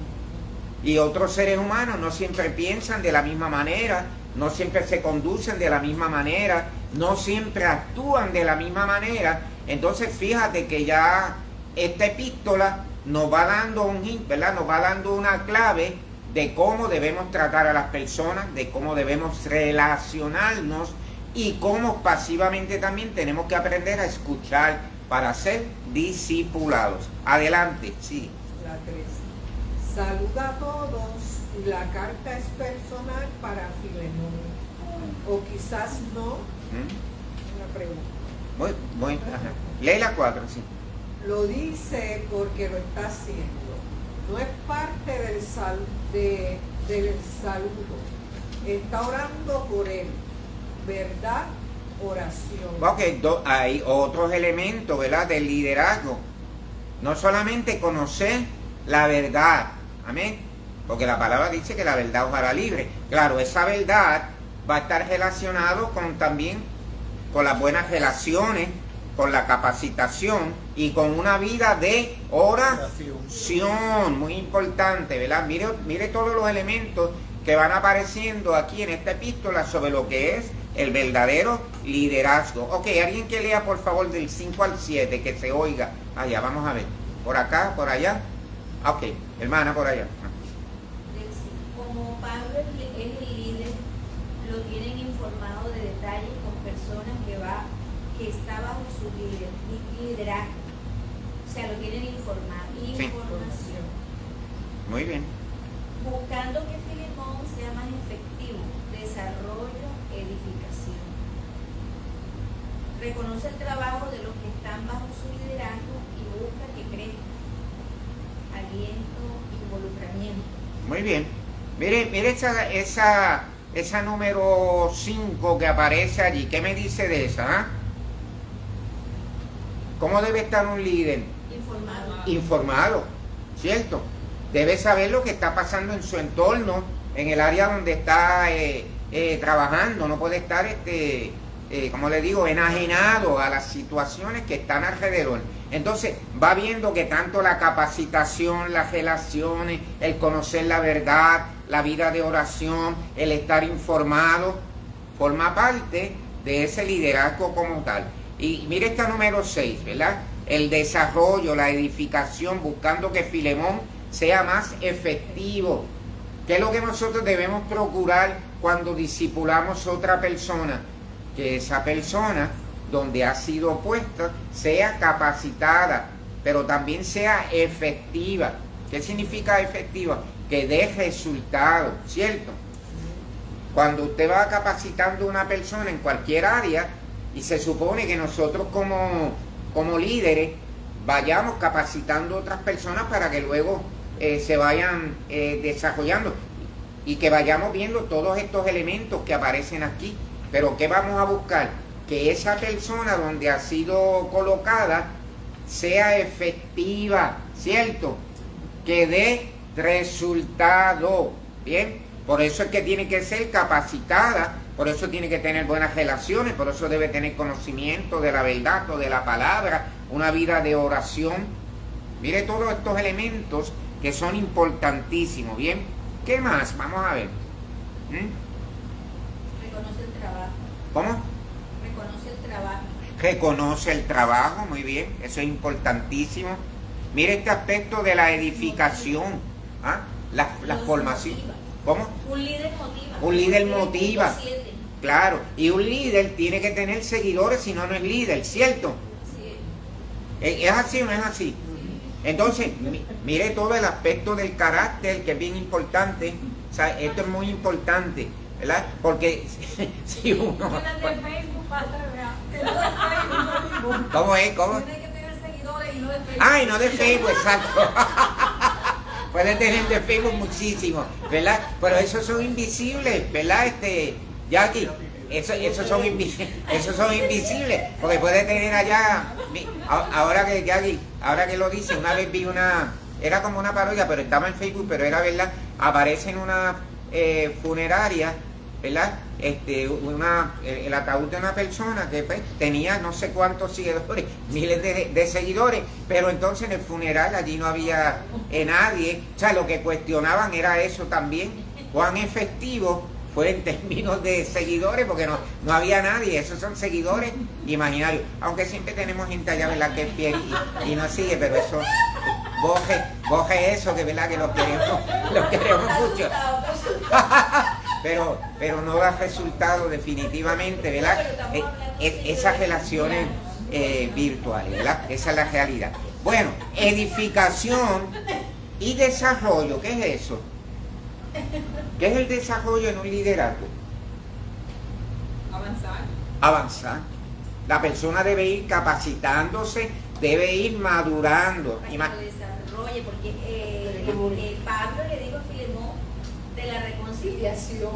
Y otros seres humanos no siempre piensan de la misma manera, no siempre se conducen de la misma manera, no siempre actúan de la misma manera. Entonces fíjate que ya esta epístola nos va dando un hint, ¿verdad? Nos va dando una clave de cómo debemos tratar a las personas, de cómo debemos relacionarnos y cómo pasivamente también tenemos que aprender a escuchar para ser discipulados. Adelante, sí. La 3. Saluda a todos y la carta es personal para Filemón. O quizás no. Una pregunta. Muy, ajá. Lee la 4, sí. Lo dice porque lo está haciendo. No es parte del saludo. Está orando por él. ¿Verdad? Oración. Ok, hay otros elementos, ¿verdad?, del liderazgo. No solamente conocer la verdad, amén, porque la palabra dice que la verdad os hará libre. Claro, esa verdad va a estar relacionado también con las buenas relaciones, con la capacitación y con una vida de oración, muy importante, ¿verdad? Mire todos los elementos que van apareciendo aquí en esta epístola sobre lo que es el verdadero liderazgo. Ok, alguien que lea por favor del 5 al 7, que se oiga. Allá, vamos a ver. Por acá, por allá. Ok, hermana, por allá. Como Pablo es el líder, lo tienen informado de detalles con personas que está bajo su liderazgo. O sea, lo tienen informado. Información. Muy bien. Buscando que Filemón sea más efectivo. Desarrollo, edificación. Reconoce el trabajo de los que están bajo su liderazgo y busca que crezcan. Aliento, involucramiento. Muy bien. Mire esa número 5 que aparece allí. ¿Qué me dice de esa? ¿Cómo debe estar un líder? Informado, ¿cierto? Debe saber lo que está pasando en su entorno, en el área donde está trabajando. No puede estar como le digo, enajenado a las situaciones que están alrededor. Entonces va viendo que tanto la capacitación, las relaciones, el conocer la verdad, la vida de oración, el estar informado, forma parte de ese liderazgo como tal. Y mire esta número 6, ¿verdad? El desarrollo, la edificación, buscando que Filemón sea más efectivo. ¿Qué es lo que nosotros debemos procurar cuando discipulamos a otra persona? Que esa persona, donde ha sido puesta, sea capacitada, pero también sea efectiva. ¿Qué significa efectiva? Que dé resultados, ¿cierto? Cuando usted va capacitando a una persona en cualquier área, y se supone que nosotros como líderes vayamos capacitando a otras personas para que luego se vayan desarrollando y que vayamos viendo todos estos elementos que aparecen aquí. Pero ¿qué vamos a buscar? Que esa persona donde ha sido colocada sea efectiva, ¿cierto? Que dé resultado, ¿bien? Por eso es que tiene que ser capacitada, por eso tiene que tener buenas relaciones, por eso debe tener conocimiento de la verdad o de la palabra, una vida de oración. Mire todos estos elementos que son importantísimos, ¿bien? ¿Qué más? Vamos a ver. Reconoce el trabajo. ¿Cómo? Reconoce el trabajo. Reconoce el trabajo, muy bien, eso es importantísimo. Mire este aspecto de la edificación, ¿ah? La formación. Motiva. ¿Cómo? Un líder motiva. Un líder motiva. 7. Claro, y un líder tiene que tener seguidores, si no, no es líder, ¿cierto? Sí. ¿Es así o no es así? Entonces, mire todo el aspecto del carácter, que es bien importante. O sea, esto es muy importante, ¿verdad? Porque si uno... ¿Cómo es? ¿Cómo? Tiene que tener seguidores y no de Facebook. Ah, y no de Facebook, exacto. Puede tener de Facebook muchísimo, ¿verdad? Pero esos son invisibles, ¿verdad? Jackie, esos son invisibles, porque puede tener allá, ahora que Jackie, ahora que lo dice, una vez vi era como una parodia, pero estaba en Facebook, pero era verdad, aparece en una funeraria, ¿verdad? El ataúd de una persona que pues, tenía no sé cuántos seguidores, miles de seguidores, pero entonces en el funeral allí no había nadie. O sea, lo que cuestionaban era eso también, cuán efectivo fue en términos de seguidores, porque no había nadie. Esos son seguidores imaginarios, aunque siempre tenemos gente allá, ¿verdad?, que es fiel y nos sigue, pero eso, boje eso, que verdad que los queremos mucho. Pero no da resultado definitivamente, ¿verdad? Esas relaciones virtuales, ¿verdad? Esa es la realidad. Bueno, edificación y desarrollo, ¿qué es eso? ¿Qué es el desarrollo en un liderazgo? Avanzar. La persona debe ir capacitándose, debe ir madurando. Para que lo desarrolle, porque Pablo le dijo a Filemón de la reconciliación,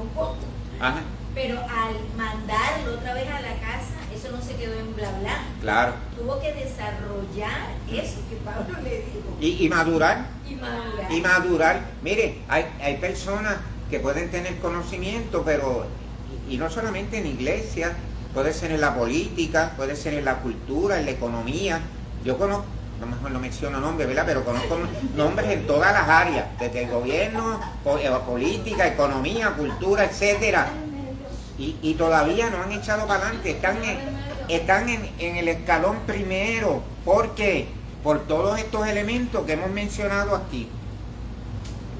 Ajá. pero al mandarlo otra vez a la casa, eso no se quedó en bla bla. Claro. Tuvo que desarrollar eso que Pablo le dijo. Y madurar. Y madurar. Mire, hay personas que pueden tener conocimiento, pero, y no solamente en iglesia, puede ser en la política, puede ser en la cultura, en la economía. Yo conozco, a lo mejor no menciono nombres, ¿verdad?, pero conozco nombres en todas las áreas, desde el gobierno, política, economía, cultura, etcétera. Y todavía no han echado para adelante, están en el escalón primero. ¿Por qué? Por todos estos elementos que hemos mencionado aquí.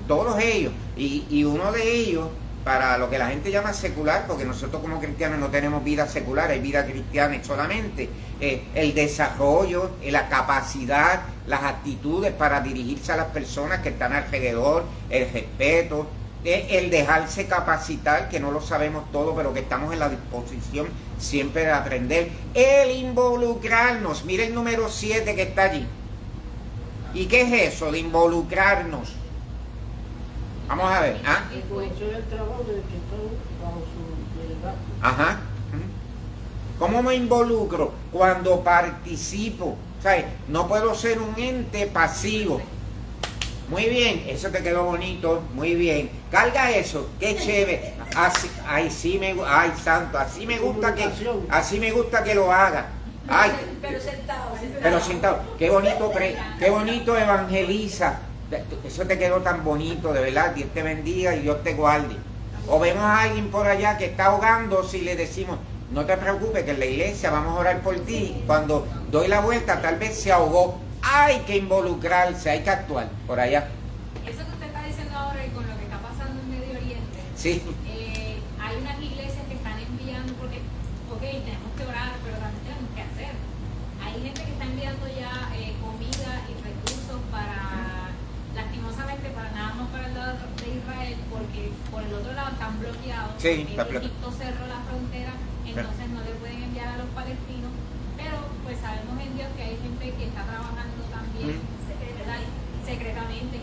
Todos ellos. Y uno de ellos, para lo que la gente llama secular, porque nosotros como cristianos no tenemos vida secular, hay vida cristiana solamente, el desarrollo, la capacidad, las actitudes para dirigirse a las personas que están alrededor, el respeto, el dejarse capacitar, que no lo sabemos todo, pero que estamos en la disposición siempre de aprender, el involucrarnos. Mire el número 7 que está allí. ¿Y qué es eso de involucrarnos? Vamos a ver. ¿Ah? El conocer el trabajo del que está bajo su liderazgo. Ajá. ¿Cómo me involucro? Cuando participo. ¿Sabes? No puedo ser un ente pasivo. Muy bien, eso te quedó bonito, muy bien. Carga eso, qué chévere. Así, ay, sí ay, santo, así me gusta que lo haga. Ay, pero sentado. Qué bonito evangeliza. Eso te quedó tan bonito, de verdad. Dios te bendiga y Dios te guarde. O vemos a alguien por allá que está ahogándose y le decimos, no te preocupes, que en la iglesia vamos a orar por ti. Cuando doy la vuelta, tal vez se ahogó. Hay que involucrarse, hay que actuar por allá. Eso que usted está diciendo ahora y con lo que está pasando en Medio Oriente, Sí. Hay unas iglesias que están enviando, porque, ok, tenemos que orar, pero también tenemos que hacer. Hay gente que está enviando ya comida y recursos para, lastimosamente, para nada más para el lado de Israel, porque por el otro lado están bloqueados. Sí, porque Egipto cerró la frontera, entonces no le pueden enviar a los palestinos, pero pues sabemos en Dios que hay gente que está trabajando también secretamente,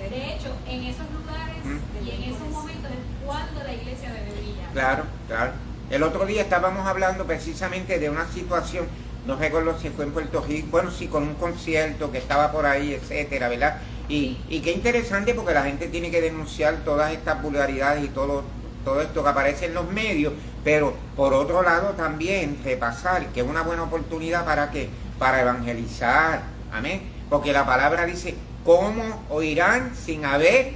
de hecho, en esos lugares y en esos momentos es cuando la iglesia debe brillar. Claro, claro. El otro día estábamos hablando precisamente de una situación, no recuerdo si fue en Puerto Rico, bueno, sí, con un concierto que estaba por ahí, etcétera, ¿verdad? Y qué interesante, porque la gente tiene que denunciar todas estas vulgaridades y todo esto que aparece en los medios, pero por otro lado también repasar que es una buena oportunidad para evangelizar, amén, porque la palabra dice, ¿cómo oirán sin haber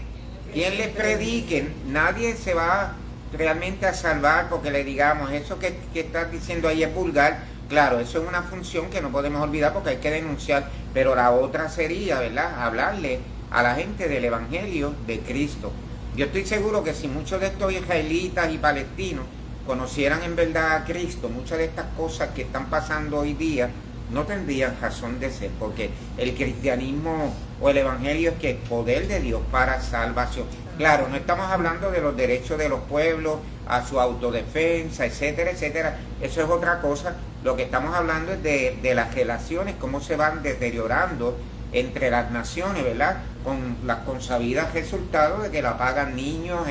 quien les predique? Nadie se va realmente a salvar porque le digamos, eso que estás diciendo ahí es vulgar. Claro, eso es una función que no podemos olvidar porque hay que denunciar, pero la otra sería, ¿verdad?, hablarle a la gente del Evangelio de Cristo. Yo estoy seguro que si muchos de estos israelitas y palestinos conocieran en verdad a Cristo, muchas de estas cosas que están pasando hoy día no tendrían razón de ser, porque el cristianismo o el Evangelio es que es poder de Dios para salvación. Claro, no estamos hablando de los derechos de los pueblos a su autodefensa, etcétera, etcétera. Eso es otra cosa. Lo que estamos hablando es de las relaciones, cómo se van deteriorando entre las naciones, ¿verdad? Con las consabidas resultados de que la pagan niños,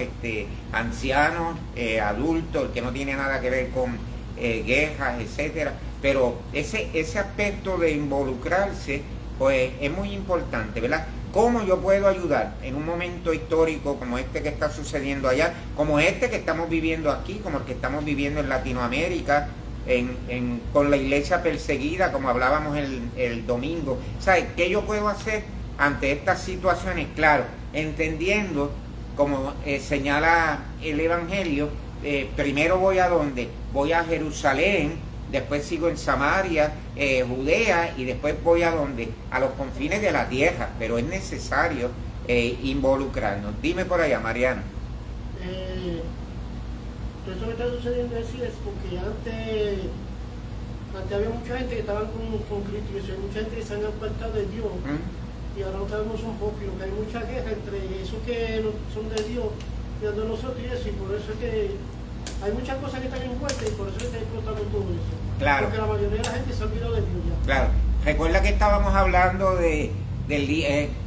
ancianos, adultos, el que no tiene nada que ver con guerras, etcétera. Pero ese aspecto de involucrarse, pues es muy importante, ¿verdad? ¿Cómo yo puedo ayudar en un momento histórico como este que está sucediendo allá, como este que estamos viviendo aquí, como el que estamos viviendo en Latinoamérica, con la iglesia perseguida, como hablábamos el domingo? ¿Sabes qué yo puedo hacer ante estas situaciones? Claro, entendiendo, como señala el Evangelio, primero voy a ¿dónde? Voy a Jerusalén, después sigo en Samaria, Judea, y después voy a ¿dónde? A los confines de la tierra, pero es necesario involucrarnos. Dime por allá, Mariana. Eso que está sucediendo es porque antes había mucha gente que estaba con Cristo, y mucha gente que se han apartado de Dios, y ahora no sabemos un poco, y lo que hay mucha guerra entre esos que no son de Dios y de nosotros y eso, y por eso es que hay muchas cosas que están envueltas, y por eso está explotando todo eso. Claro. Porque la mayoría de la gente se ha olvidado de Dios ya. Claro. Recuerda que estábamos hablando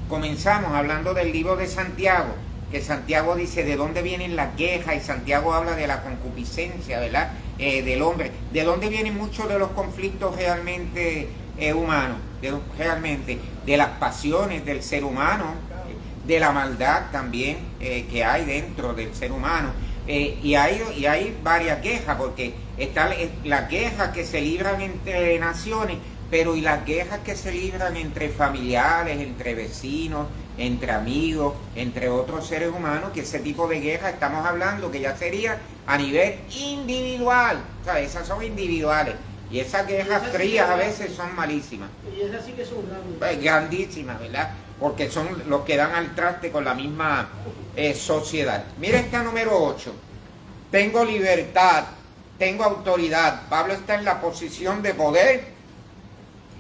comenzamos hablando del libro de Santiago, que Santiago dice de dónde vienen las quejas, y Santiago habla de la concupiscencia, ¿verdad?, del hombre. ¿De dónde vienen muchos de los conflictos realmente humanos? Realmente de las pasiones del ser humano, de la maldad también que hay dentro del ser humano. Y hay varias quejas, porque están las quejas que se libran entre naciones, pero y las quejas que se libran entre familiares, entre vecinos, entre amigos, entre otros seres humanos, que ese tipo de quejas estamos hablando que ya sería a nivel individual. O sea, esas son individuales, y esas quejas frías a veces son malísimas. Y esas sí que son grandes. Pues, grandísimas, ¿verdad? Porque son los que dan al traste con la misma sociedad. Mira esta número 8. Tengo libertad, tengo autoridad. Pablo está en la posición de poder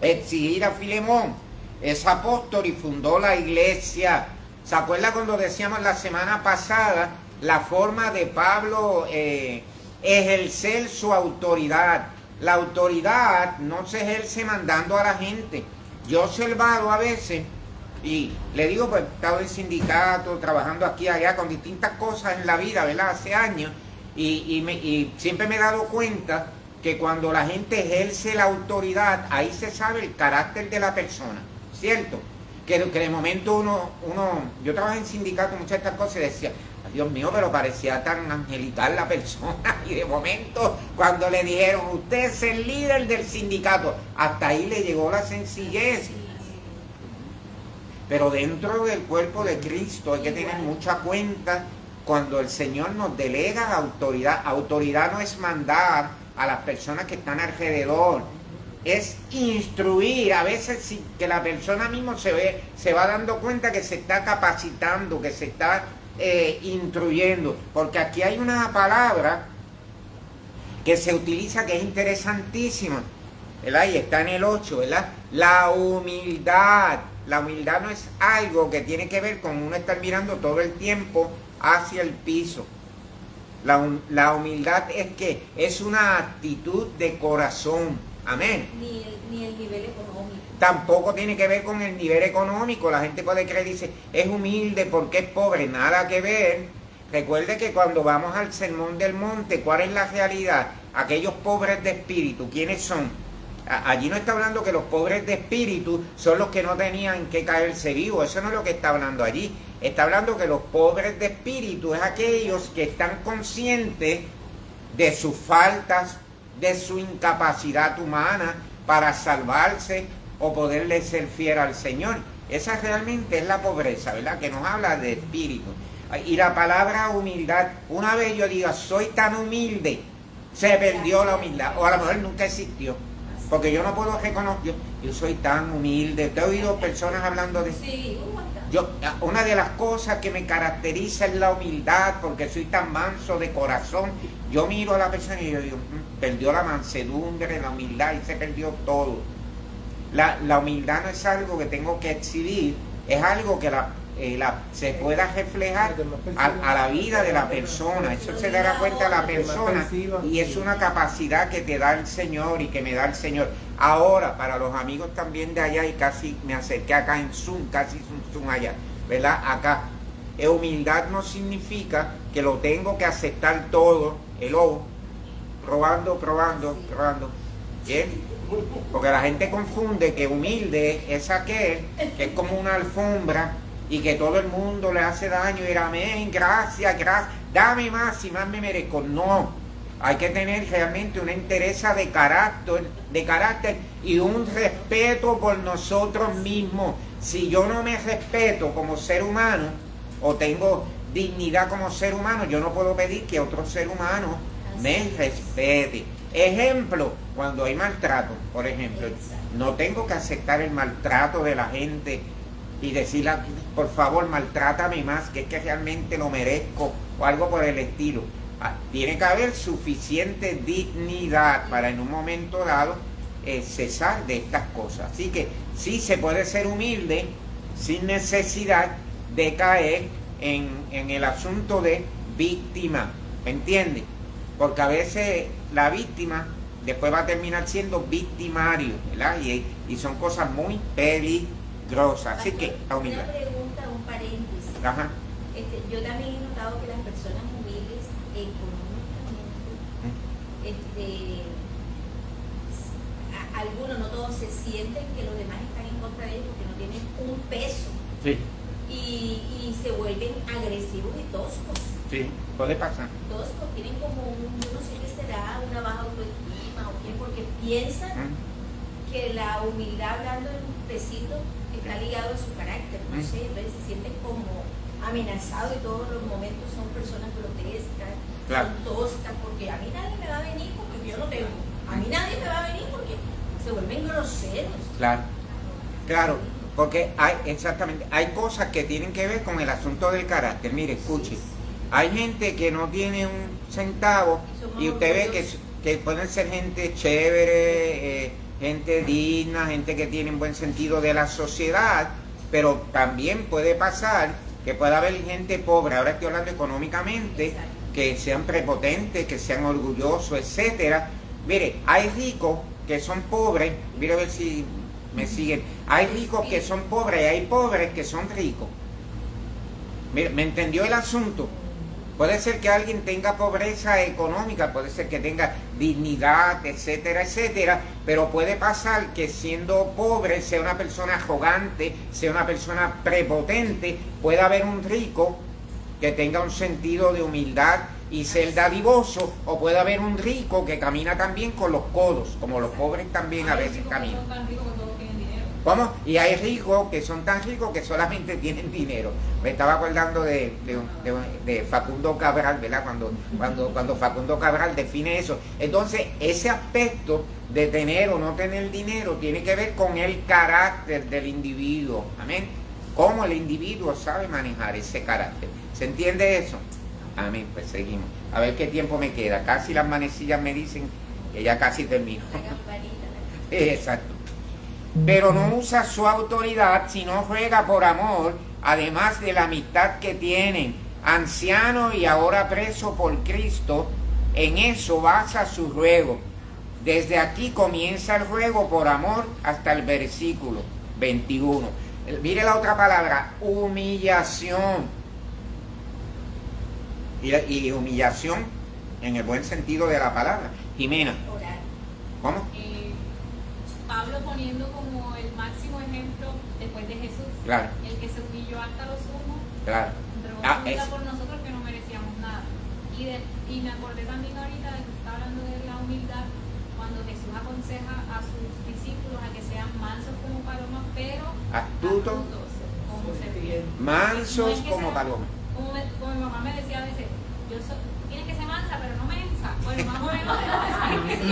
exigir a Filemón. Es apóstol y fundó la iglesia. ¿Se acuerda cuando decíamos la semana pasada la forma de Pablo ejercer su autoridad? La autoridad no se ejerce mandando a la gente. Yo he observado a veces, y le digo, pues he estado en sindicato, trabajando aquí y allá con distintas cosas en la vida, ¿verdad?, hace años, y siempre me he dado cuenta que cuando la gente ejerce la autoridad, ahí se sabe el carácter de la persona, ¿cierto? que de momento yo trabajé en sindicato, muchas de estas cosas, y decía, Dios mío, pero parecía tan angelical la persona, y de momento cuando le dijeron, usted es el líder del sindicato, hasta ahí le llegó la sencillez. Pero dentro del cuerpo de Cristo hay que tener mucha cuenta cuando el Señor nos delega la autoridad. Autoridad no es mandar a las personas que están alrededor, es instruir. A veces sí, que la persona misma se va dando cuenta que se está capacitando, que se está instruyendo. Porque aquí hay una palabra que se utiliza que es interesantísima, ¿verdad? Y está en el 8, ¿verdad? La humildad. La humildad no es algo que tiene que ver con uno estar mirando todo el tiempo hacia el piso. La humildad es una actitud de corazón. Amén. Ni el nivel económico. Tampoco tiene que ver con el nivel económico. La gente puede creer, dice, es humilde porque es pobre. Nada que ver. Recuerde que cuando vamos al Sermón del Monte, ¿cuál es la realidad? Aquellos pobres de espíritu, ¿quiénes son? Allí no está hablando que los pobres de espíritu son los que no tenían que caerse vivos. Eso no es lo que está hablando allí. Está hablando que los pobres de espíritu es aquellos que están conscientes de sus faltas, de su incapacidad humana para salvarse o poderle ser fiel al Señor. Esa realmente es la pobreza, ¿verdad? Que nos habla de espíritu. Y la palabra humildad, una vez yo diga, soy tan humilde, se perdió la humildad. O a lo mejor nunca existió. Porque yo no puedo reconocer, yo soy tan humilde. Te he oído personas hablando de... Sí, una de las cosas que me caracteriza es la humildad, porque soy tan manso de corazón. Yo miro a la persona y yo digo, perdió la mansedumbre, la humildad, y se perdió todo. La humildad no es algo que tengo que exhibir, es algo que se pueda reflejar a la vida de la persona. Eso se dará cuenta la persona, y es una capacidad que te da el Señor y que me da el Señor. Ahora, para los amigos también de allá, y casi me acerqué acá en Zoom, casi Zoom allá, ¿verdad? Acá, humildad no significa que lo tengo que aceptar todo, probando, ¿bien? Porque la gente confunde que humilde es aquel que es como una alfombra y que todo el mundo le hace daño y dirá, amén, gracias, dame más y más me merezco. No, hay que tener realmente una entereza de carácter y un respeto por nosotros mismos. Si yo no me respeto como ser humano o tengo dignidad como ser humano, yo no puedo pedir que otro ser humano me respete. Ejemplo, cuando hay maltrato, por ejemplo, no tengo que aceptar el maltrato de la gente y decirle, por favor, maltrátame más, que es que realmente lo merezco, o algo por el estilo. Tiene que haber suficiente dignidad para en un momento dado cesar de estas cosas. Así que sí se puede ser humilde sin necesidad de caer en el asunto de víctima, ¿me entiendes? Porque a veces la víctima después va a terminar siendo victimario, ¿verdad? Y son cosas muy peligrosas. Así que, la humildad. Una pregunta, un paréntesis. Ajá. Yo también he notado que las personas humildes económicamente, algunos, no todos, se sienten que los demás están en contra de ellos porque no tienen un peso. Sí. Y se vuelven agresivos y toscos. Sí, puede pasar. Toscos, tienen como yo no sé qué será, una baja autoestima o qué, porque piensan que la humildad, hablando en un tecito, está ligado a su carácter, no sé, entonces se sienten como amenazados y todos los momentos son personas grotescas, claro, son toscas, porque a mí nadie me va a venir porque yo no tengo, a mí nadie me va a venir porque se vuelven groseros. Claro, porque hay cosas que tienen que ver con el asunto del carácter. Mire, escuche, hay gente que no tiene un centavo y usted ve que pueden ser gente chévere, gente digna, gente que tiene un buen sentido de la sociedad, pero también puede pasar que pueda haber gente pobre, ahora estoy hablando económicamente, que sean prepotentes, que sean orgullosos, etcétera. Mire, hay ricos que son pobres, mire a ver si me siguen, hay ricos que son pobres y hay pobres que son ricos. Mire, ¿me entendió el asunto? Puede ser que alguien tenga pobreza económica, puede ser que tenga dignidad, etcétera, etcétera, pero puede pasar que siendo pobre sea una persona arrogante, sea una persona prepotente. Puede haber un rico que tenga un sentido de humildad y ser dadivoso, o puede haber un rico que camina también con los codos, como los pobres también a veces caminan. ¿Cómo? Y hay ricos que son tan ricos que solamente tienen dinero. Me estaba acordando de Facundo Cabral, ¿verdad? Cuando Facundo Cabral define eso. Entonces, ese aspecto de tener o no tener dinero tiene que ver con el carácter del individuo. Amén. Cómo el individuo sabe manejar ese carácter. ¿Se entiende eso? Amén. Pues seguimos. A ver qué tiempo me queda. Casi las manecillas me dicen que ya casi termino. Exacto. Pero no usa su autoridad, sino juega por amor, además de la amistad que tienen. Anciano y ahora preso por Cristo, en eso basa su ruego. Desde aquí comienza el ruego por amor hasta el versículo 21. Mire la otra palabra, humillación. Y humillación en el buen sentido de la palabra. Jimena. ¿Cómo? Pablo poniendo como el máximo ejemplo después de Jesús, claro, el que se humilló hasta lo sumo, claro, entregó su vida por nosotros que no merecíamos nada. Y me acordé también ahorita de que está hablando de la humildad, cuando Jesús aconseja a sus discípulos a que sean mansos como palomas, pero astutos como serpientes. Mansos como palomas. Como mi mamá me decía a veces, tienes que ser mansa, pero no mensa. Bueno, más o menos es lo mismo,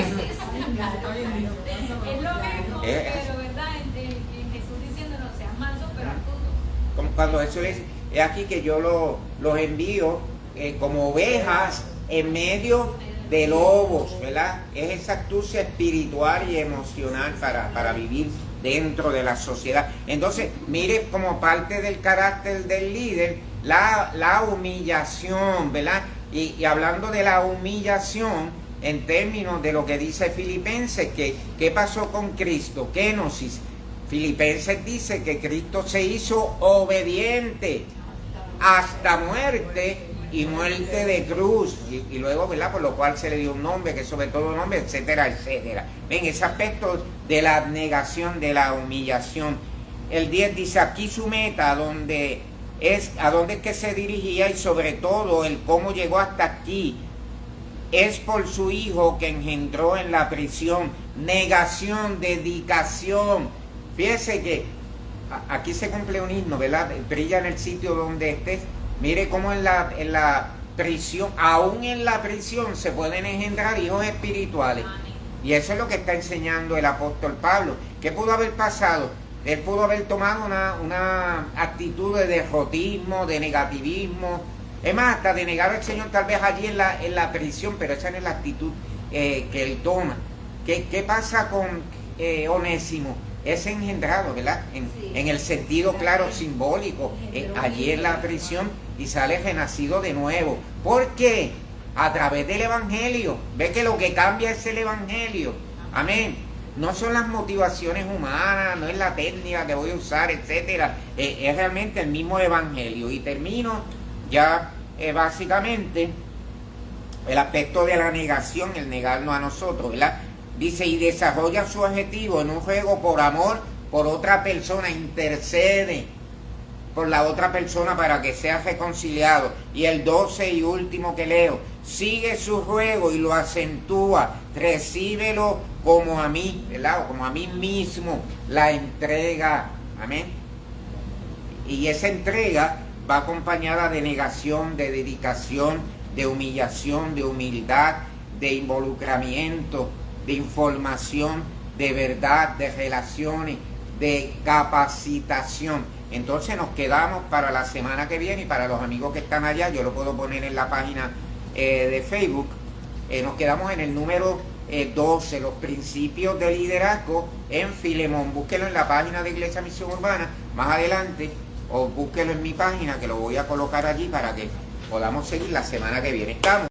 pero verdad, en Jesús diciéndonos, sean mansos, pero astutos. Como cuando Jesús le dice, es aquí que yo los envío como ovejas en medio de lobos, ¿verdad? Es esa astucia espiritual y emocional para vivir dentro de la sociedad. Entonces, mire como parte del carácter del líder, la humillación, ¿verdad? Y hablando de la humillación, en términos de lo que dice Filipenses, ¿qué pasó con Cristo? Kenosis. Filipenses dice que Cristo se hizo obediente hasta muerte y muerte de cruz. Y luego, ¿verdad? Por lo cual se le dio un nombre, que sobre todo un nombre, etcétera, etcétera. En ese aspecto de la abnegación, de la humillación. El 10 dice, aquí su meta, a dónde es que se dirigía y sobre todo el cómo llegó hasta aquí. Es por su Hijo que engendró en la prisión. Negación, dedicación. Fíjese que aquí se cumple un himno, ¿verdad? Brilla en el sitio donde estés. Mire cómo en la prisión, aún en la prisión se pueden engendrar hijos espirituales. Y eso es lo que está enseñando el apóstol Pablo. ¿Qué pudo haber pasado? Él pudo haber tomado una actitud de derrotismo, de negativismo. Es más, hasta de negar al Señor tal vez allí en la prisión, pero esa no es la actitud que él toma. ¿Qué pasa con Onésimo? Es engendrado, ¿verdad? En el sentido claro, simbólico, allí en la prisión, y sale renacido de nuevo. ¿Por qué? A través del Evangelio. Ve que lo que cambia es el Evangelio. Amén. No son las motivaciones humanas, no es la técnica que voy a usar, etcétera. Es realmente el mismo Evangelio. Y termino ya básicamente el aspecto de la negación, el negarnos a nosotros, ¿verdad? Dice, y desarrolla su objetivo en un juego por amor por otra persona, intercede por la otra persona para que sea reconciliado. Y el 12 y último que leo, sigue su ruego y lo acentúa, recíbelo como a mí, ¿verdad? O como a mí mismo, la entrega. Amén. Y esa entrega va acompañada de negación, de dedicación, de humillación, de humildad, de involucramiento, de información, de verdad, de relaciones, de capacitación. Entonces nos quedamos para la semana que viene, y para los amigos que están allá, yo lo puedo poner en la página de Facebook, nos quedamos en el número 12, los principios de liderazgo en Filemón. Búsquelo en la página de Iglesia Misión Urbana más adelante, o búsquelo en mi página, que lo voy a colocar allí para que podamos seguir la semana que viene. Estamos.